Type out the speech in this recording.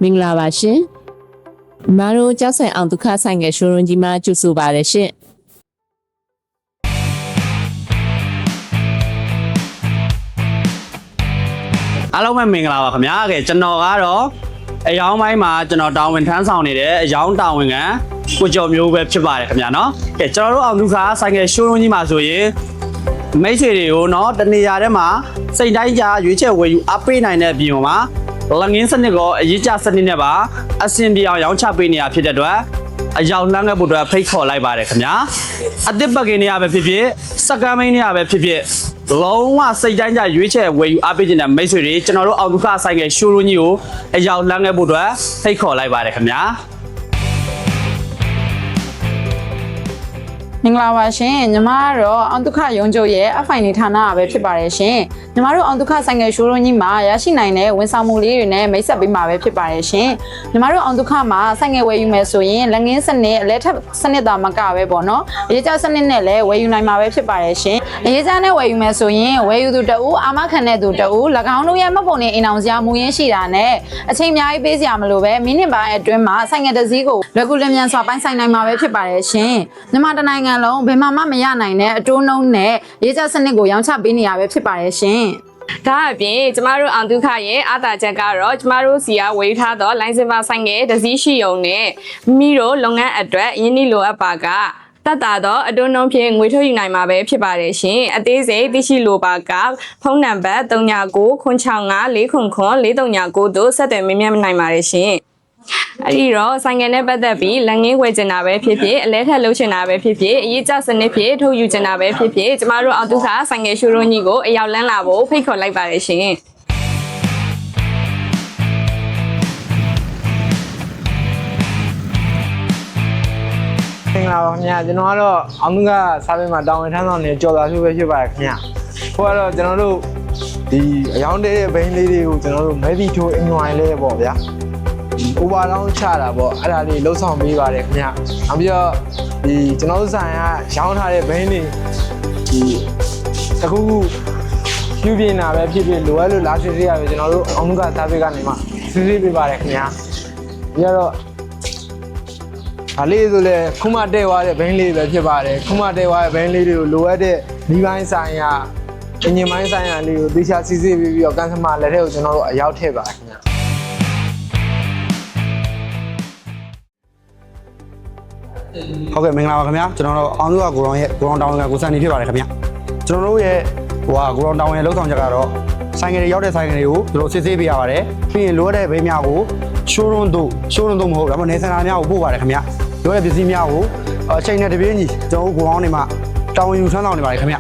မင်္ဂလာပါရှင်။မာတို့ကြောက်ဆိုင်အောင်ဒုက္ခဆိုင်ငယ်ရှိုးရုံးကြီးမှာကြိုဆိုပါရရှင်။အားလုံးပဲမင်္ဂလာပါခင်ဗျာ။ကျွန်တော်ကတော့အယောင်ပိုင်းမှာကျွန်တော်တာဝန်ထမ်းဆောင်နေတဲ့အယောင်တာဝန်ခံကိုကျော်မျိုးပဲဖြစ်ပါတယ်ခင်ဗျာနော်။ကျွန်တော်တို့အောင်ဒုက္ခဆိုင်ငယ်ရှိုးရုံးကြီးမှာဆိုရင်မိတ်ဆွေတွေကိုနော်တနေရာထဲမှာစိတ်တိုင်းကြရွေးချယ်ဝယ်ယူအပေးနိုင်တဲ့ပြည်မှာလငင်းစနစ်ကအရေးကြစနစ်နဲ့ပါအဆင်ပြေအောင်ရောင်းချပေးနေရဖြစ်တဲ့အတွက်အယောင်လမ်းခဲ့ဖို့အတွက်ဖိတ်ခေါ်လိုက်ပါတယ်ခင်ဗျာအသစ်ပတ်ကင်းနေရပဲဖြစ်ဖြစ်စကမ်းမင်းနေရပဲဖြစ်ဖြစ်လုံးဝစိတ်တိုင်းကြရွေးချယ်ဝယ်ယူအပေးခြင်းတဲ့မိတ်ဆွေတွေကျွန်တော်တို့အောင်ဒုက္ခဆိုင်ငယ်ရှိုးရုံးကြီးကိုအယောင်လမ်းခဲ့ဖို့အတွက်ဖိတ်ခေါ်လိုက်ပါတယ်ခင်ဗျာမင်္ဂလာပါရှင်ညီမကတော့အောင်ဒုက္ခရုံးချုပ်ရဲ့အဖိုင်နေဌာနပဲဖြစ်ပါတယ်ရှင်ညီမတို့အောင်ဒုက္ခဆိုင်ငယ်ရှိုးရုံးကြီးမှာရရှိနိုင်တဲ့ဝန်ဆောင်မှုလေးတွေနဲ့မိတ်ဆက်ပေးမှာပဲဖြစ်ပါတယ်ရှင်ညီမတို့အောင်ဒုက္ခမှာဆိုင်ငယ်ဝယ်ယူမယ်ဆိုရင်လက်ငင်းစနစ်အလဲထပ်စနစ်သာမကပဲပေါ့နော်အရေးကြောက်စနစ်နဲ့လည်းဝယ်ယူနိုင်မှာပဲဖြစ်ပါတယ်ရှင်အရေးကြောက်နဲ့ဝယ်ယူမယ်ဆိုရင်ဝယ်ယူသူတအူးအာမခံတဲ့သူတအူး၎င်းတို့ရဲ့မှတ်ပုံတင်အိမ်အောင်စရာမူရင်းရှိတာနဲ့အချိန်အများကြီးပေးစရာမလိုပဲမိနစ်ပိုင်းအတွင်းမှာဆိုင်ငယ်တစ်စီးကိုလွယ်ကူလျင်မြန်စွာပိုင်းဆိုင်နိုင်မှာပဲဖြစ်ပါတယ်ရှင်ညီမတနိုင်ငံလုံးဘယ်မှမရနိုင်တဲ့အတိုးနှုန်းနဲ့ရေးကြစနစ်ကိုရောင်းချပေးနေရပဲဖြစ်ပါတယ်ရှင်ဒါအပြင်ကျမတို့အောင်ဒုက္ခရဲ့အာသာချက်ကတော့ကျမတို့စီကဝေထားသောလိုင်စင်ပါဆိုင်ငယ်တစ်စီးရှိုံနဲ့မိတို့လုပ်ငန်းအတွက်ရင်းနှီးလိုအပ်ပါကတတ်တာတော့အတွန်းနှုံးဖြင့်ငွေထုတ်ယူနိုင်မှာပဲဖြစ်ပါတယ်ရှင်အသေးစိတ်သိရှိလိုပါကဖုန်းနံပါတ်399654094339တို့ဆက်သွယ်မေးမြန်းနိုင်ပါတယ်ရှင်အဲ့ဒီတော့ဆိုင်ငယ်နဲ့ပတ်သက်ပြီးလက်ငင်းဝယ်ချင်တာပဲဖြစ်ဖြစ်အလဲထက်လှုပ်ချင်တာပဲဖြစ်ဖြစ်အရေးကြစနစ်ဖြစ်ထုတ်ယူချင်တာပဲဖြစ်ဖြစ်ကျမတို့အောင်ဒုက္ခဆိုင်ငယ်ရှိုးရုံးကြီးကိုအရောက်လန်းလာဖို့ဖိတ်ခေါ်လိုက်ပါတယ်ရှင်မင်္ဂလာပါခင်ဗျာကျွန်တော်ကတော့အောင်ဒုက္ခစာပေမှာတာဝန်ထမ်းဆောင်နေကြော်သာစုပဲဖြစ်ပါတယ်ခင်ဗျာခေါ်ကတော့ကျွန်တော်တို့ဒီအယောင်တဲ့ဘိန်းလေးတွေကိုကျွန်တော်တို့မဲတီထိုးအင်ဂျွိုင်းလေးပေါ့ဗျာအိုဗာလောင်းချတာပေါ့အဲ့ဒါလေးလှုပ်ဆောင်ပေးပါတယ်ခင်ဗျနောက်ပြီးတော့ဒီကျွန်တော်တို့ဆိုင်ကရောင်းထားတဲ့ဘိန်းတွေဒီတခုခုယူပြင်းတာပဲဖြစ်ဖြစ်လိုအပ်လို့လာစစ်စစ်ရပဲကျွန်တော်တို့အောင်ဒုက္ခစာပေကနေမှစစ်စစ်ပေးပါတယ်ခင်ဗျာပြီးတော့ဒါလေးဆိုလဲခုမှတဲ့သွားတဲ့ဘိန်းလေးပဲဖြစ်ပါတယ်ခုမှတဲ့သွားတဲ့ဘိန်းလေးတွေကိုလိုအပ်တဲ့ဒီပိုင်းဆိုင်ရာအင်ဂျင်ပိုင်းဆိုင်ရာလေးကိုသေချာစစ်စစ်ပြီးတော့ကန်စမာလက်ထက်ကိုကျွန်တော်တို့အရောက်ထည့်ပါခင်ဗျာဟုတ်ကဲ့မင်္ဂလာပါခင်ဗျာကျွန်တော်တို့အောင်စုကကိုရောင်ရဲ့ကိုရောင်တောင်းဝင်ကကိုစံနေဖြစ်ပါတယ်ခင်ဗျာကျွန်တော်တို့ရဲ့ကိုရောင်တောင်းဝင်လောက်ဆောင်ချက်ကတော့ဆိုင်ငယ်တွေရောက်တဲ့ဆိုင်ငယ်တွေကိုတို့စစ်ဆေးပေးရပါတယ်ပြီးရင်လိုအပ်တဲ့ဘေးများကိုရှိုးရုံးတို့မဟုတ်ဒါမှမဟုတ်နေစင်တာများကိုပို့ပါတယ်ခင်ဗျာလိုအပ်တဲ့ပစ္စည်းများကိုအချိန်နဲ့တပြေးညီကျွန်တော်တို့ကိုရောင်နေမှာတောင်းဝင်ယူထမ်းဆောင်နေပါတယ်ခင်ဗျာ